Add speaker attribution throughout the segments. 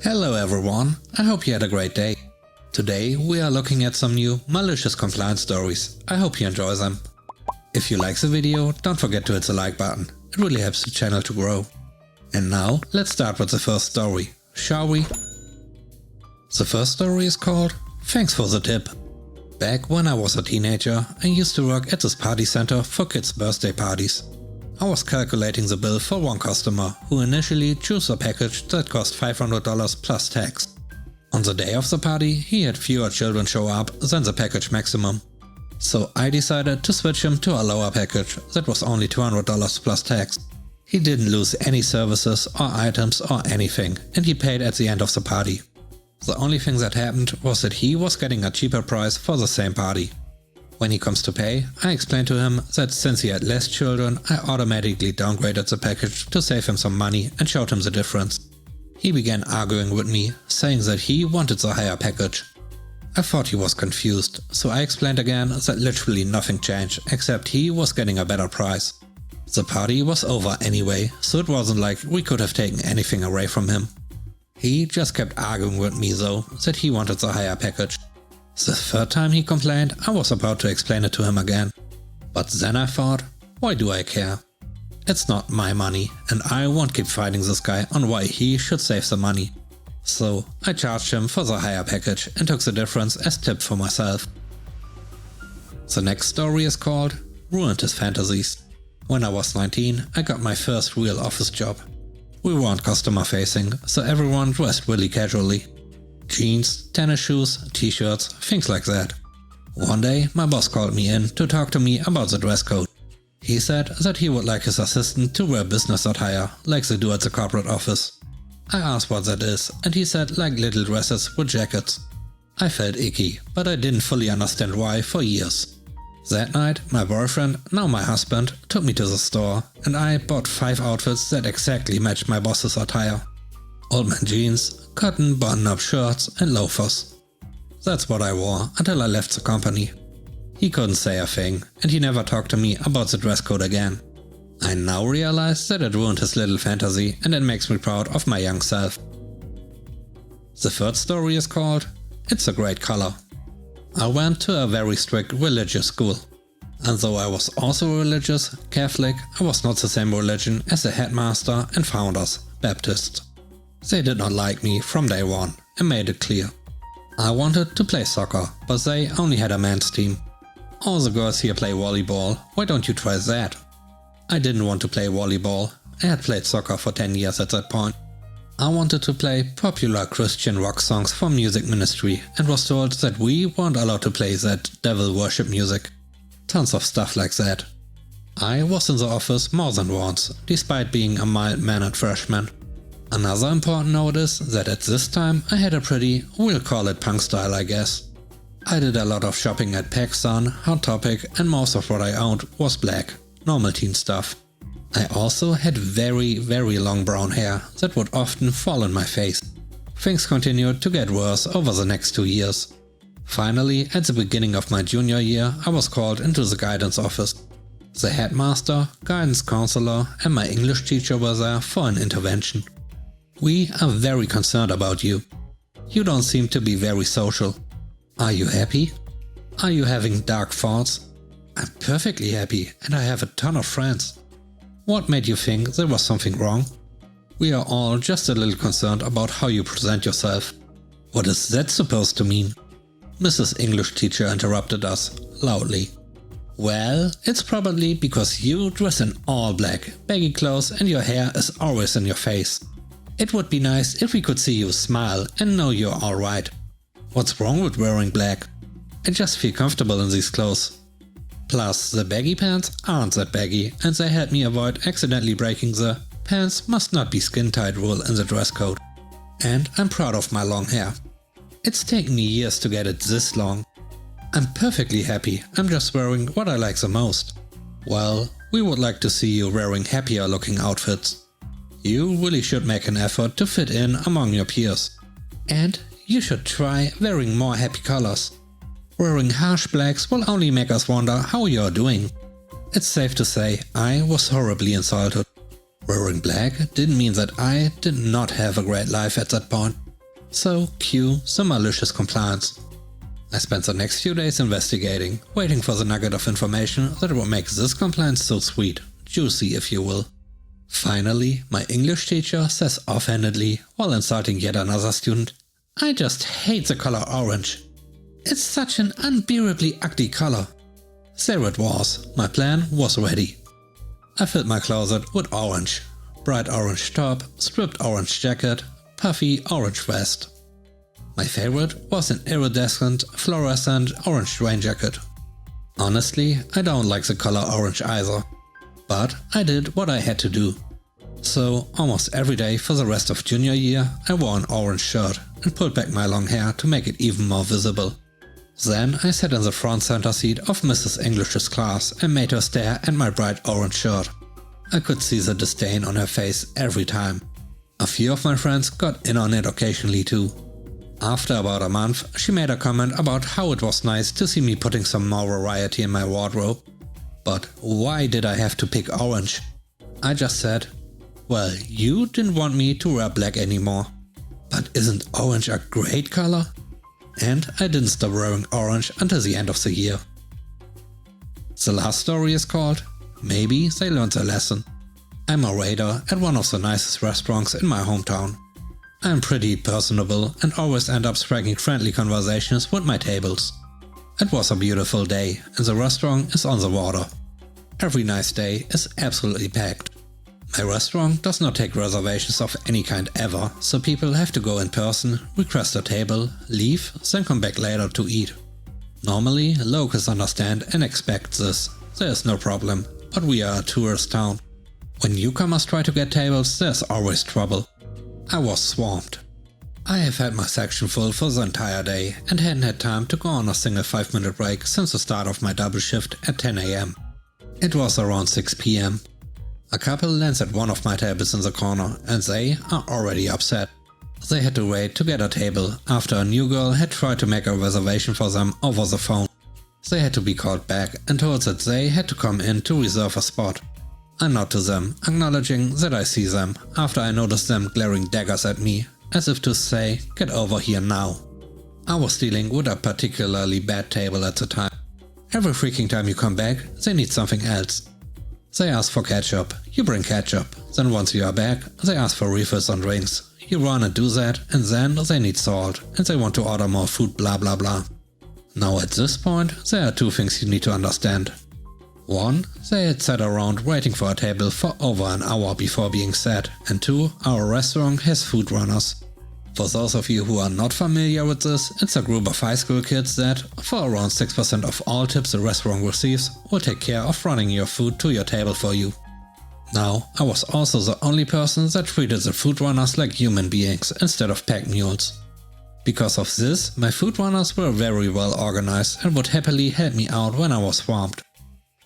Speaker 1: Hello everyone, I hope you had a great day. Today we are looking at some new malicious compliance stories. I hope you enjoy them. If you like the video, don't forget to hit the like button, it really helps the channel to grow. And now let's start with the first story, shall we? The first story is called Thanks for the Tip. Back when I was a teenager, I used to work at this party center for kids' birthday parties. I was calculating the bill for one customer who initially chose a package that cost $500 plus tax. On the day of the party, he had fewer children show up than the package maximum. So I decided to switch him to a lower package that was only $200 plus tax. He didn't lose any services or items or anything, and he paid at the end of the party. The only thing that happened was that he was getting a cheaper price for the same party. When he comes to pay, I explained to him that since he had less children, I automatically downgraded the package to save him some money and showed him the difference. He began arguing with me, saying that he wanted the higher package. I thought he was confused, so I explained again that literally nothing changed except he was getting a better price. The party was over anyway, so it wasn't like we could have taken anything away from him. He just kept arguing with me though, that he wanted the higher package. The third time he complained, I was about to explain it to him again. But then I thought, why do I care? It's not my money, and I won't keep fighting this guy on why he should save the money. So I charged him for the higher package and took the difference as tip for myself. The next story is called Ruined His Fantasies. When I was 19, I got my first real office job. We weren't customer facing, so everyone dressed really casually. Jeans, tennis shoes, t-shirts, things like that. One day my boss called me in to talk to me about the dress code. He said that he would like his assistant to wear business attire, like they do at the corporate office. I asked what that is, and he said like little dresses with jackets. I felt icky, but I didn't fully understand why for years. That night, my boyfriend, now my husband, took me to the store, and I bought 5 outfits that exactly matched my boss's attire. Old man jeans, cotton button-up shirts and loafers. That's what I wore until I left the company. He couldn't say a thing, and he never talked to me about the dress code again. I now realize that it ruined his little fantasy, and it makes me proud of my young self. The third story is called It's a Great Color. I went to a very strict religious school. And though I was also religious, Catholic, I was not the same religion as the headmaster and founders, Baptists. They did not like me from day one and made it clear. I wanted to play soccer, but they only had a men's team. All the girls here play volleyball, why don't you try that? I didn't want to play volleyball, I had played soccer for 10 years at that point. I wanted to play popular Christian rock songs for music ministry and was told that we weren't allowed to play that devil worship music. Tons of stuff like that. I was in the office more than once, despite being a mild-mannered freshman. Another important note is that at this time I had a pretty, we'll call it punk style I guess. I did a lot of shopping at PacSun, Hot Topic, and most of what I owned was black, normal teen stuff. I also had very long brown hair that would often fall in my face. Things continued to get worse over the next 2 years. Finally, at the beginning of my junior year, I was called into the guidance office. The headmaster, guidance counselor, and my English teacher were there for an intervention. We are very concerned about you. You don't seem to be very social. Are you happy? Are you having dark thoughts? I'm perfectly happy and I have a ton of friends. What made you think there was something wrong? We are all just a little concerned about how you present yourself. What is that supposed to mean? Mrs. English teacher interrupted us, loudly. Well, it's probably because you dress in all black, baggy clothes and your hair is always in your face. It would be nice if we could see you smile and know you're alright. What's wrong with wearing black? I just feel comfortable in these clothes. Plus, the baggy pants aren't that baggy and they help me avoid accidentally breaking the pants must not be skin-tight rule in the dress code. And I'm proud of my long hair. It's taken me years to get it this long. I'm perfectly happy, I'm just wearing what I like the most. Well, we would like to see you wearing happier looking outfits. You really should make an effort to fit in among your peers. And you should try wearing more happy colors. Wearing harsh blacks will only make us wonder how you're doing. It's safe to say I was horribly insulted. Wearing black didn't mean that I did not have a great life at that point. So cue some malicious compliance. I spent the next few days investigating, waiting for the nugget of information that would make this compliance so sweet, juicy if you will. Finally, my English teacher says offhandedly, while insulting yet another student, "I just hate the color orange. It's such an unbearably ugly color." There it was, my plan was ready. I filled my closet with orange. Bright orange top, stripped orange jacket, puffy orange vest. My favorite was an iridescent, fluorescent orange rain jacket. Honestly, I don't like the color orange either. But I did what I had to do. So almost every day for the rest of junior year I wore an orange shirt and pulled back my long hair to make it even more visible. Then I sat in the front center seat of Mrs. English's class and made her stare at my bright orange shirt. I could see the disdain on her face every time. A few of my friends got in on it occasionally too. After about a month, she made a comment about how it was nice to see me putting some more variety in my wardrobe. But why did I have to pick orange? I just said, "Well, you didn't want me to wear black anymore. But isn't orange a great color?" And I didn't stop wearing orange until the end of the year. The last story is called "Maybe They Learned Their Lesson." I'm a waiter at one of the nicest restaurants in my hometown. I'm pretty personable and always end up striking friendly conversations with my tables. It was a beautiful day and the restaurant is on the water. Every nice day is absolutely packed. My restaurant does not take reservations of any kind ever, so people have to go in person, request a table, leave, then come back later to eat. Normally, locals understand and expect this. There is no problem, but we are a tourist town. When newcomers try to get tables, there's always trouble. I was swamped. I have had my section full for the entire day and hadn't had time to go on a single 5-minute break since the start of my double shift at 10 AM. It was around 6 PM. A couple lands at one of my tables in the corner and they are already upset. They had to wait to get a table after a new girl had tried to make a reservation for them over the phone. They had to be called back and told that they had to come in to reserve a spot. I nod to them, acknowledging that I see them, after I notice them glaring daggers at me, as if to say, "Get over here now." I was dealing with a particularly bad table at the time. Every freaking time you come back, they need something else. They ask for ketchup, you bring ketchup, then once you are back, they ask for refills on drinks. You run and do that, and then they need salt, and they want to order more food, blah blah blah. Now at this point, there are two things you need to understand. One, they had sat around waiting for a table for over an hour before being set, and two, our restaurant has food runners. For those of you who are not familiar with this, it's a group of high school kids that, for around 6% of all tips the restaurant receives, will take care of running your food to your table for you. Now, I was also the only person that treated the food runners like human beings instead of pack mules. Because of this, my food runners were very well organized and would happily help me out when I was swamped.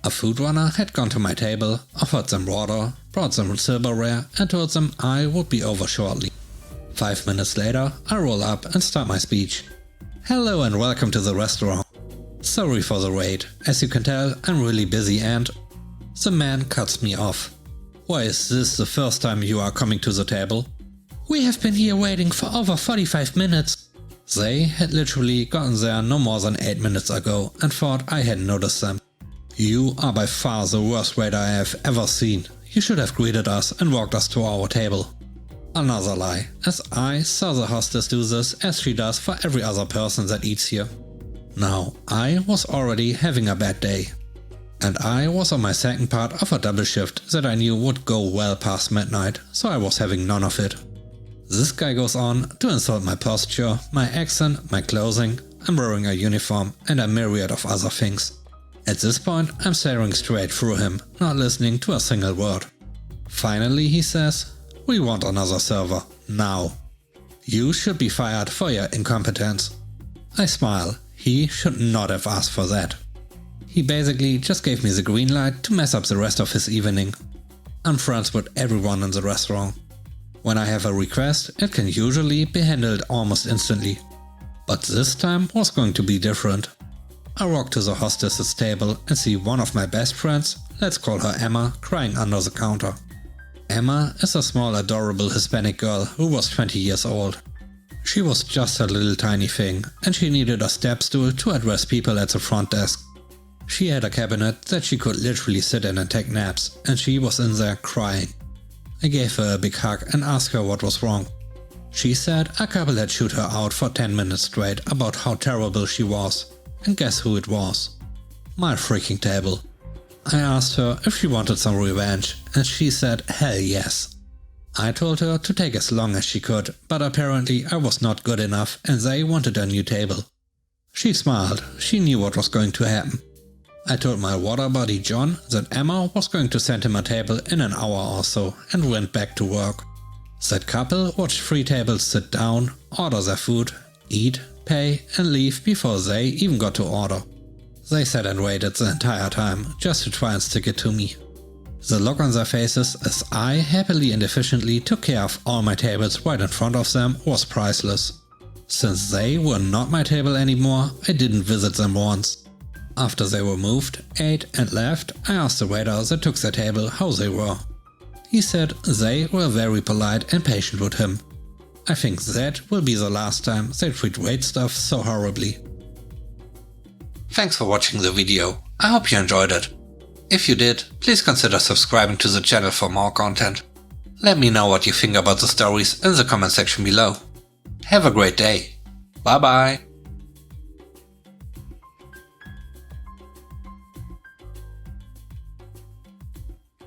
Speaker 1: A food runner had gone to my table, offered them water, brought them silverware and told them I would be over shortly. 5 minutes later, I roll up and start my speech. "Hello and welcome to the restaurant. Sorry for the wait. As you can tell, I'm really busy and..." The man cuts me off. "Why is this the first time you are coming to the table?" "We have been here waiting for over 45 minutes. They had literally gotten there no more than 8 minutes ago and thought I hadn't noticed them. "You are by far the worst waiter I have ever seen. You should have greeted us and walked us to our table." Another lie, as I saw the hostess do this as she does for every other person that eats here. Now, I was already having a bad day. And I was on my second part of a double shift that I knew would go well past midnight, so I was having none of it. This guy goes on to insult my posture, my accent, my clothing, I'm wearing a uniform and a myriad of other things. At this point, I'm staring straight through him, not listening to a single word. Finally, he says, "We want another server, now. You should be fired for your incompetence." I smile, he should not have asked for that. He basically just gave me the green light to mess up the rest of his evening. I'm friends with everyone in the restaurant. When I have a request, it can usually be handled almost instantly. But this time was going to be different. I walk to the hostess's table and see one of my best friends, let's call her Emma, crying under the counter. Emma is a small adorable Hispanic girl who was 20 years old. She was just a little tiny thing, and she needed a step stool to address people at the front desk. She had a cabinet that she could literally sit in and take naps, and she was in there crying. I gave her a big hug and asked her what was wrong. She said a couple had chewed her out for 10 minutes straight about how terrible she was, and guess who it was? My freaking table. I asked her if she wanted some revenge, and she said hell yes. I told her to take as long as she could, but apparently I was not good enough and they wanted a new table. She smiled, she knew what was going to happen. I told my water buddy John that Emma was going to send him a table in an hour or so and went back to work. That couple watched 3 tables sit down, order their food, eat, pay and leave before they even got to order. They sat and waited the entire time just to try and stick it to me. The look on their faces as I happily and efficiently took care of all my tables right in front of them was priceless. Since they were not my table anymore, I didn't visit them once. After they were moved, ate and left, I asked the waiter that took their table how they were. He said they were very polite and patient with him. I think that will be the last time they treat waitstaff so horribly. Thanks for watching the video. I hope you enjoyed it. If you did, please consider subscribing to the channel for more content. Let me know what you think about the stories in the comment section below. Have a great day. Bye bye.